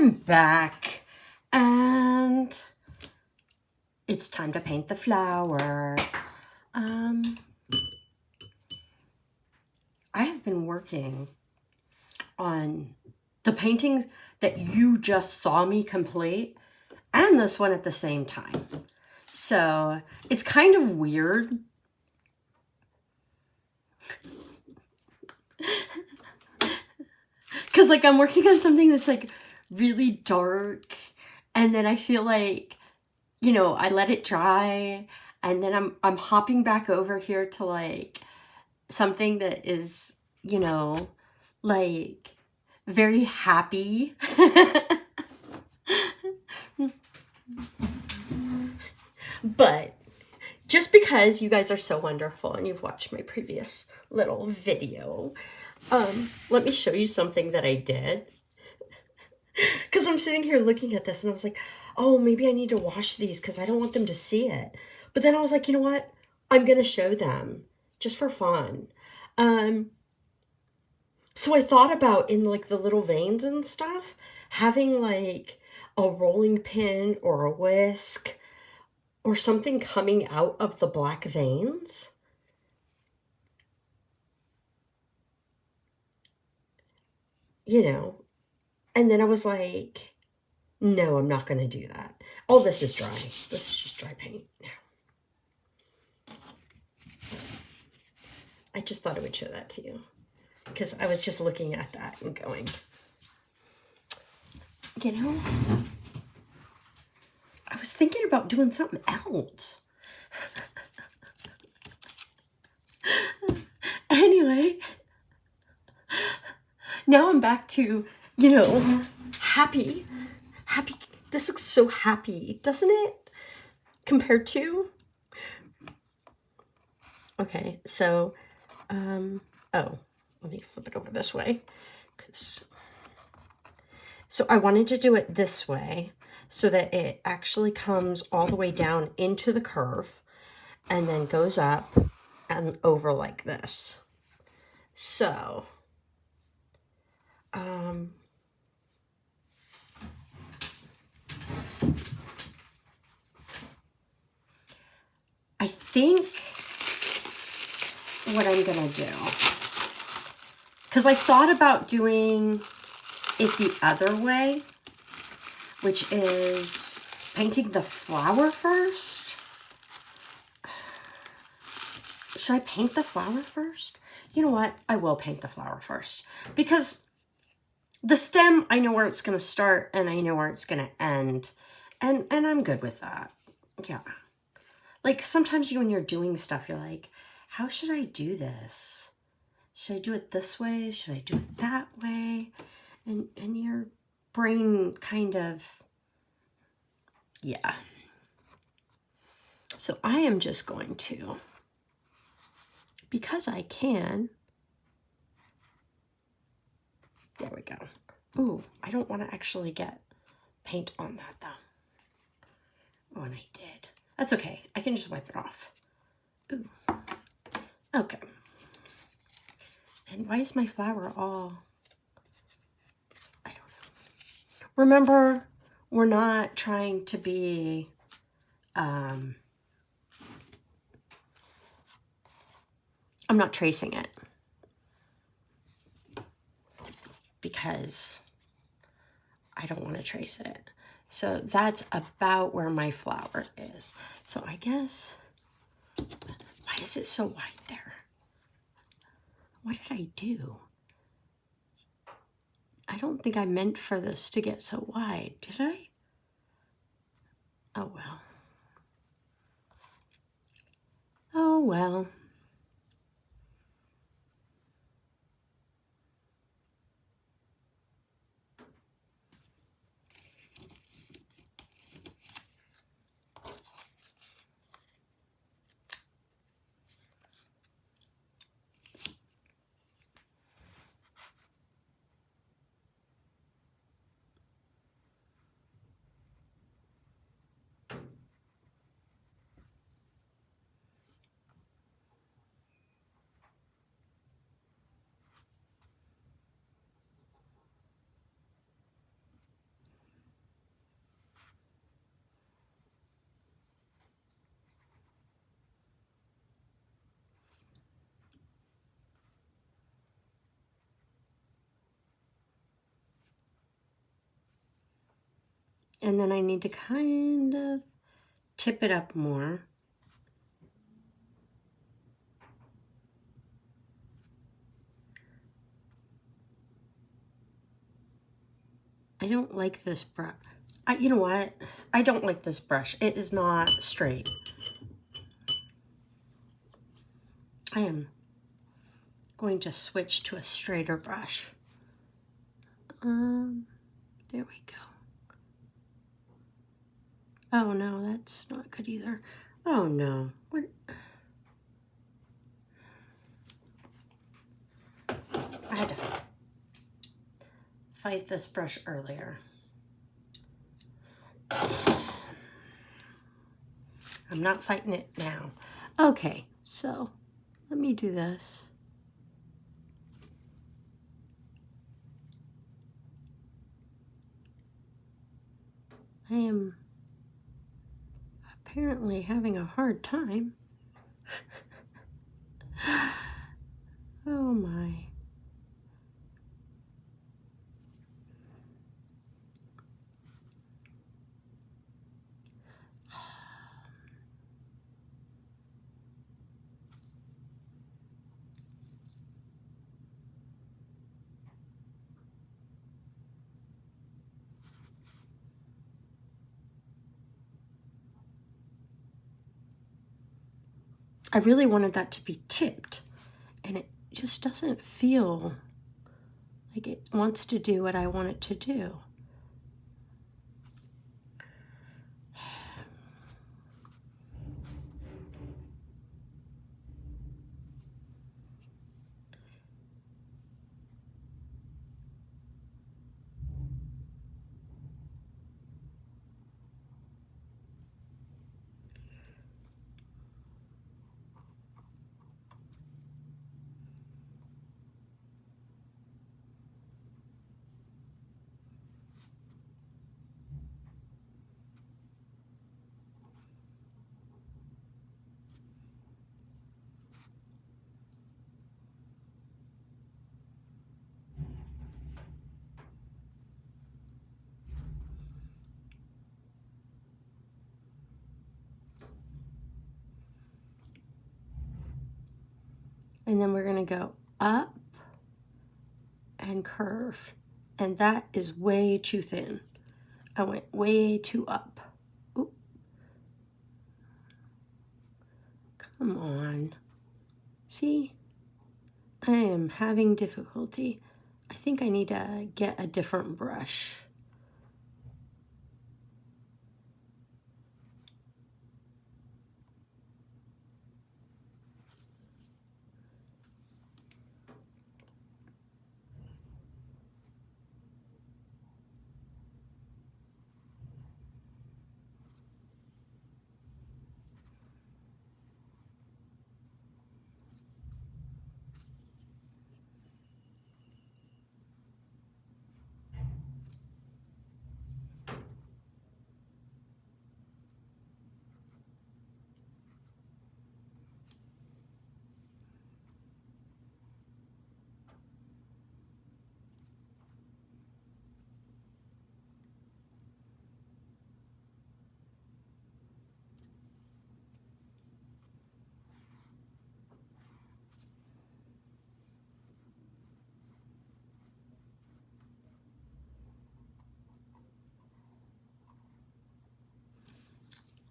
I'm back, and it's time to paint the flower. I have been working on the paintings that you just saw me complete and this one at the same time. So it's kind of weird. Because like I'm working on something that's like really dark, and then I feel like, you know, I let it dry, and then I'm hopping back over here to like something that is, you know, like very happy. But just because you guys are so wonderful and you've watched my previous little video, let me show you something that I did. Because I'm sitting here looking at this and I was like, oh, maybe I need to wash these because I don't want them to see it. But then I was like, you know what? I'm going to show them just for fun. So I thought about, in like the little veins and stuff, having like a rolling pin or a whisk or something coming out of the black veins. You know, and then I was like, no, I'm not going to do that. Oh, this is dry. This is just dry paint now. I just thought I would show that to you because I was just looking at that and going, you know, I was thinking about doing something else. Anyway, now I'm back to, you know, happy. This looks so happy, doesn't it? Compared to? Okay, so, oh, let me flip it over this way. So I wanted to do it this way so that it actually comes all the way down into the curve and then goes up and over like this. So, I think what I'm gonna do, because I thought about doing it the other way, which is painting the flower first. Should I paint the flower first? You know what? I will paint the flower first, because the stem, I know where it's going to start and I know where it's going to end. And I'm good with that. Yeah. Like sometimes when you're doing stuff, you're like, how should I do this? Should I do it this way? Should I do it that way? And your brain kind of, yeah. So I am just going to, because I can, there we go. Ooh, I don't want to actually get paint on that though. Oh, and I did. That's okay. I can just wipe it off. Ooh. Okay. And why is my flower all, I don't know. Remember, we're not trying to be, I'm not tracing it because I don't want to trace it. So that's about where my flower is. So I guess, why is it so wide there? What did I do? I don't think I meant for this to get so wide, did I? Oh well. Oh well. And then I need to kind of tip it up more. I don't like this brush. You know what? I don't like this brush. It is not straight. I am going to switch to a straighter brush. There we go. Oh no, that's not good either. Oh no. What? I had to fight this brush earlier. I'm not fighting it now. Okay, so let me do this. I am apparently having a hard time. Oh my. I really wanted that to be tipped, and it just doesn't feel like it wants to do what I want it to do. And then we're going to go up and curve. And that is way too thin. I went way too up. Oop. Come on. See? I am having difficulty. I think I need to get a different brush.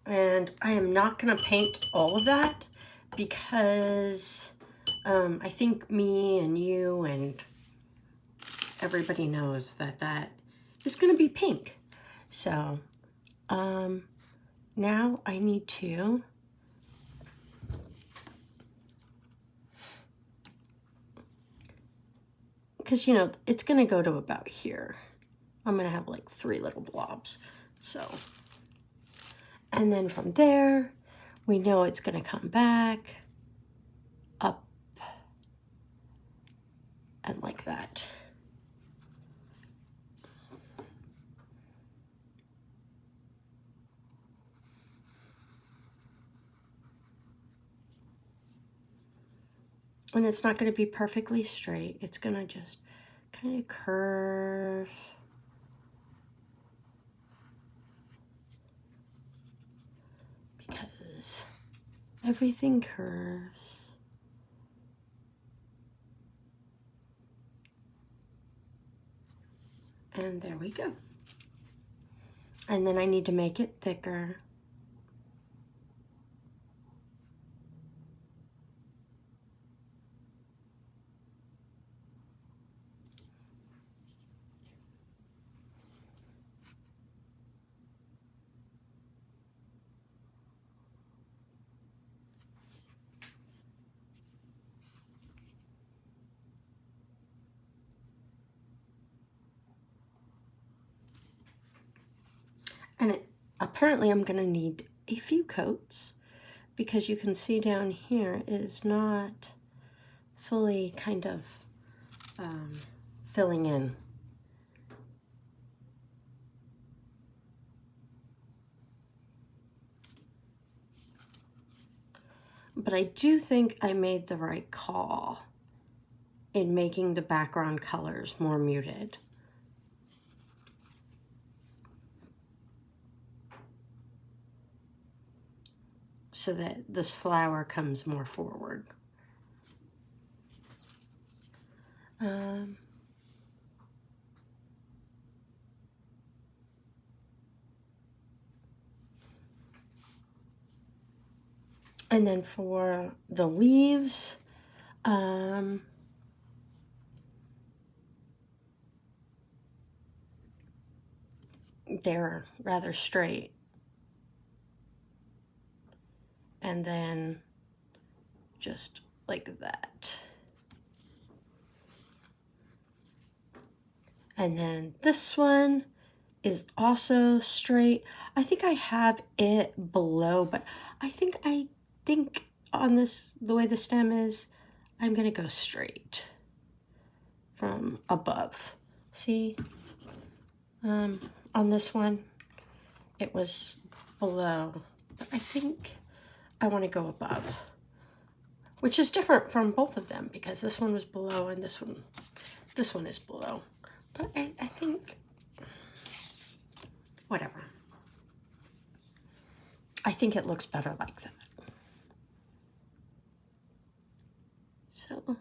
And I am not going to paint all of that because I think me and you and everybody knows that that is going to be pink. So now I need to because, you know, it's going to go to about here. I'm going to have like 3 little blobs. So, and then from there, we know it's going to come back up and like that. And it's not going to be perfectly straight. It's going to just kind of curve. everything curves. And there we go. And then I need to make it thicker. And apparently I'm going to need a few coats because you can see down here is not fully kind of filling in. But I do think I made the right call in making the background colors more muted. So that this flower comes more forward. And then for the leaves, they're rather straight. And then just like that. And then this one is also straight. I think I have it below, but I think on this, the way the stem is, I'm gonna go straight from above. See, on this one, it was below, but I think I wanna go above, which is different from both of them because this one was below and this one is below. But I think, whatever. I think it looks better like that. So,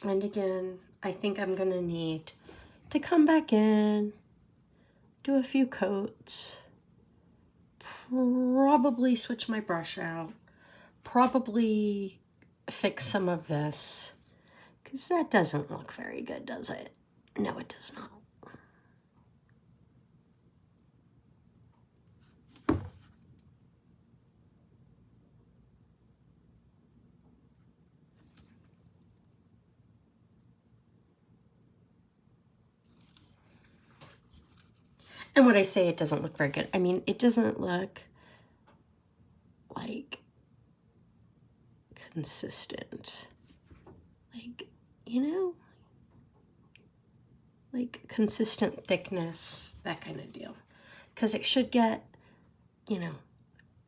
and again, I think I'm gonna need to come back in, do a few coats, probably switch my brush out, probably fix some of this, because that doesn't look very good, does it? No, it does not. And when I say it doesn't look very good, I mean it doesn't look like consistent. Like, you know? Like consistent thickness, that kind of deal. Because it should get, you know,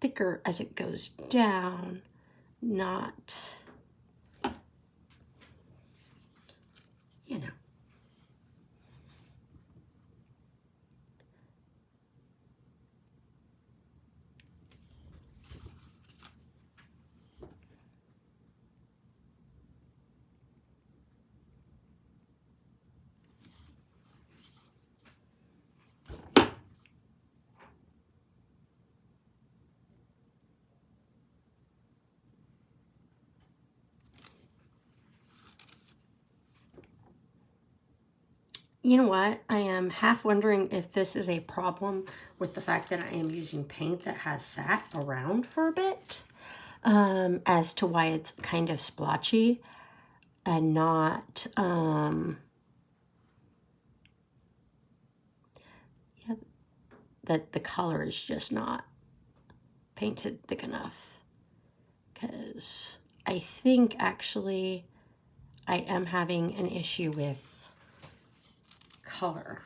thicker as it goes down, not, you know. You know what? I am half wondering if this is a problem with the fact that I am using paint that has sat around for a bit, as to why it's kind of splotchy and not, yeah, that the color is just not painted thick enough. Because I think actually I am having an issue with color.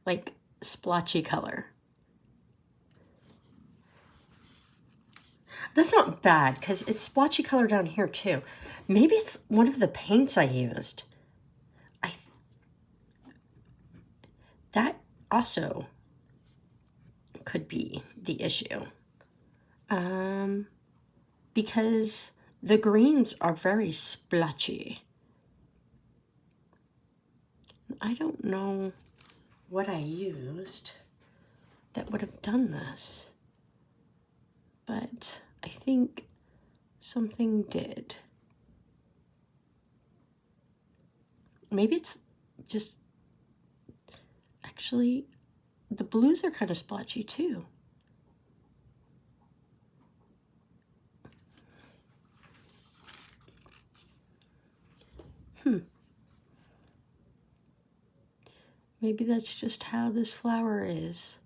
Like splotchy color. That's not bad because it's splotchy color down here too. Maybe it's one of the paints I used. That also could be the issue. Because the greens are very splotchy. I don't know what I used that would have done this, but I think something did. Maybe it's just, actually, the blues are kind of splotchy too. Maybe that's just how this flower is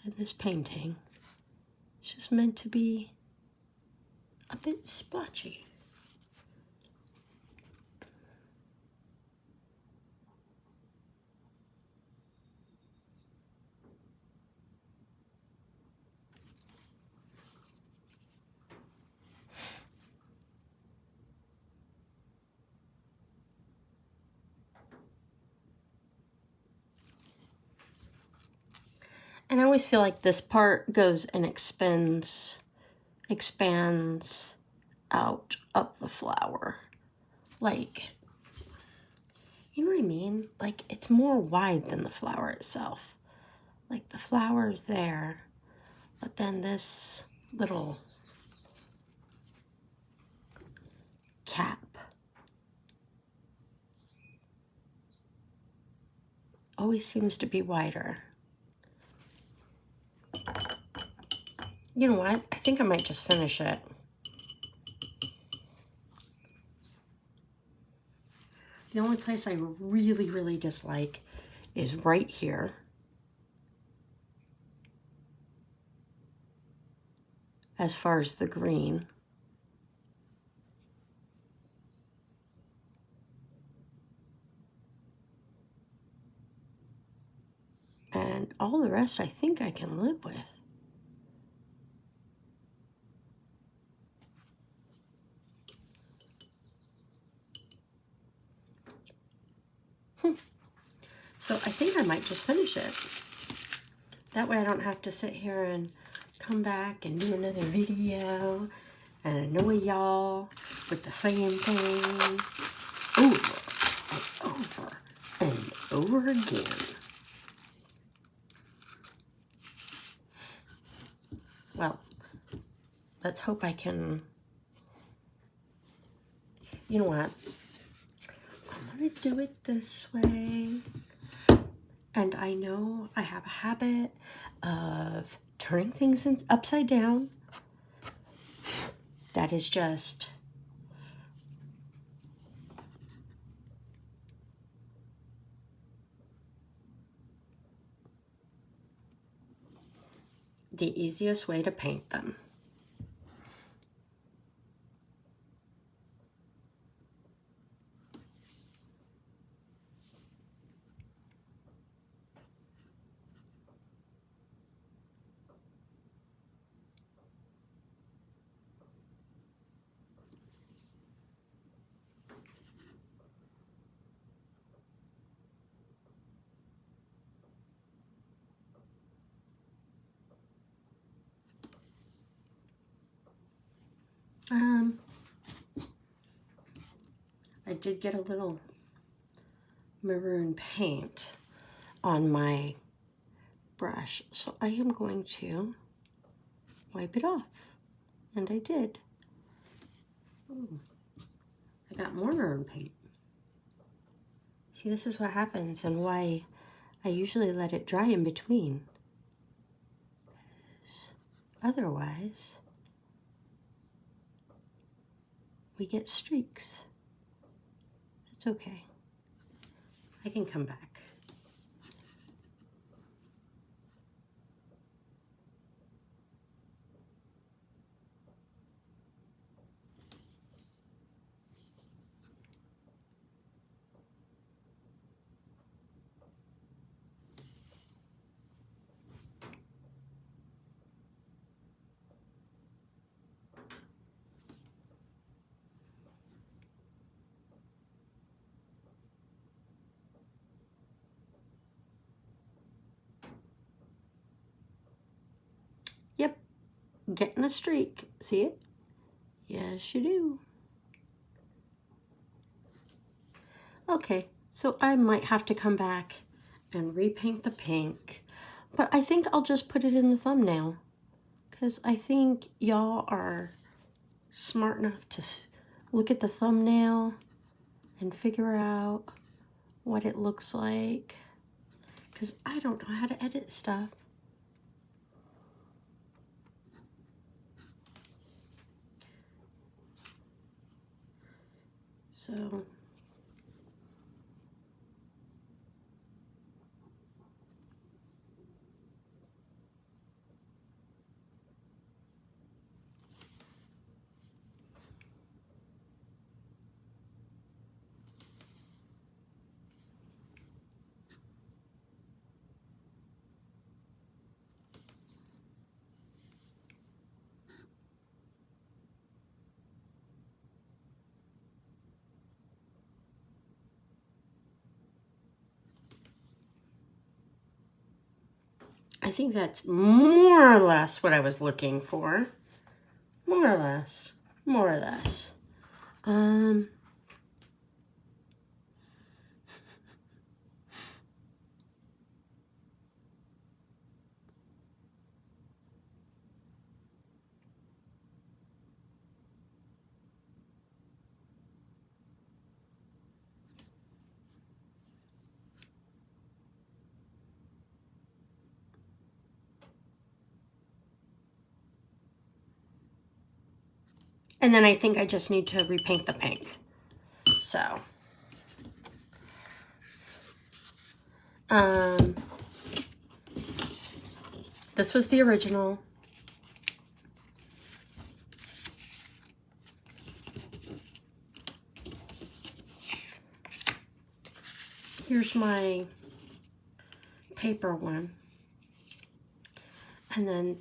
in this painting. It's just meant to be a bit splotchy. And I always feel like this part goes and expands out of the flower. Like, you know what I mean? Like, it's more wide than the flower itself. Like, the flower is there, but then this little cap always seems to be wider. You know what? I think I might just finish it. The only place I really, really dislike is right here. As far as the green. And all the rest I think I can live with. So I think I might just finish it. That way I don't have to sit here and come back and do another video and annoy y'all with the same thing over and over and over again. Well, let's hope I can, you know what? I'm gonna do it this way. And I know I have a habit of turning things upside down. That is just the easiest way to paint them. I did get a little maroon paint on my brush, so I am going to wipe it off. And I did. Ooh, I got more maroon paint. See, this is what happens and why I usually let it dry in between. Otherwise, we get streaks. It's okay. I can come back. getting a streak. See it? Yes, you do. Okay, so I might have to come back and repaint the pink, but I think I'll just put it in the thumbnail because I think y'all are smart enough to look at the thumbnail and figure out what it looks like, because I don't know how to edit stuff. So I think that's more or less what I was looking for. More or less. More or less. And then I think I just need to repaint the pink. So, this was the original. Here's my paper one. And then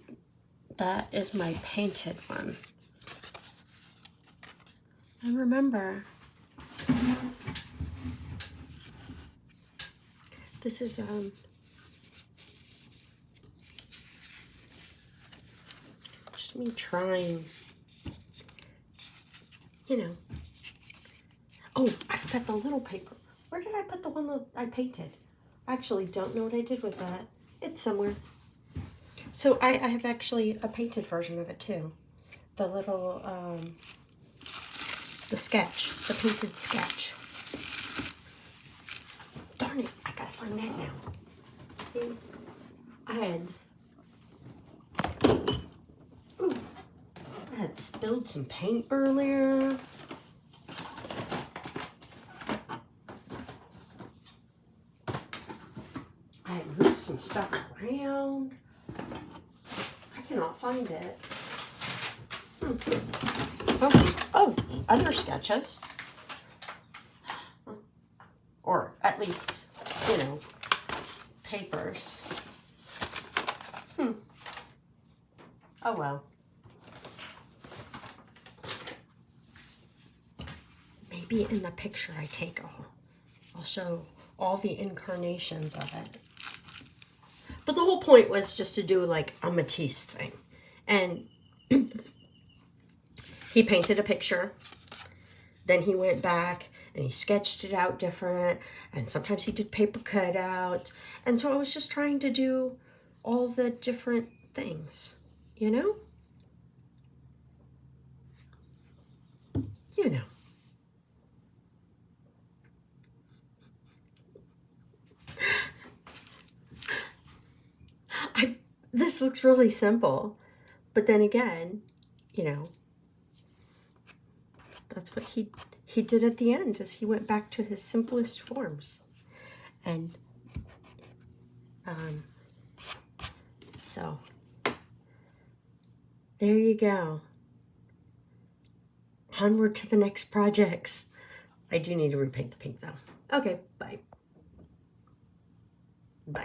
that is my painted one. And remember, this is just me trying, you know. Oh, I forgot the little paper. Where did I put the one that I painted? I actually don't know what I did with that. It's somewhere. So I have actually a painted version of it too. The little, the sketch, the painted sketch. Darn it, I gotta find that now. See, I had spilled some paint earlier. I had moved some stuff around. I cannot find it. Oh, other sketches. Or at least, you know, papers. Oh well. Maybe in the picture I take, I'll show all the incarnations of it. But the whole point was just to do like a Matisse thing. And he painted a picture. Then he went back and he sketched it out different. And sometimes he did paper cutout. And so I was just trying to do all the different things, you know? You know. This looks really simple, but then again, you know, that's what he did at the end, is he went back to his simplest forms. And so there you go. Onward to the next projects. I do need to repaint the pink though. Okay, bye.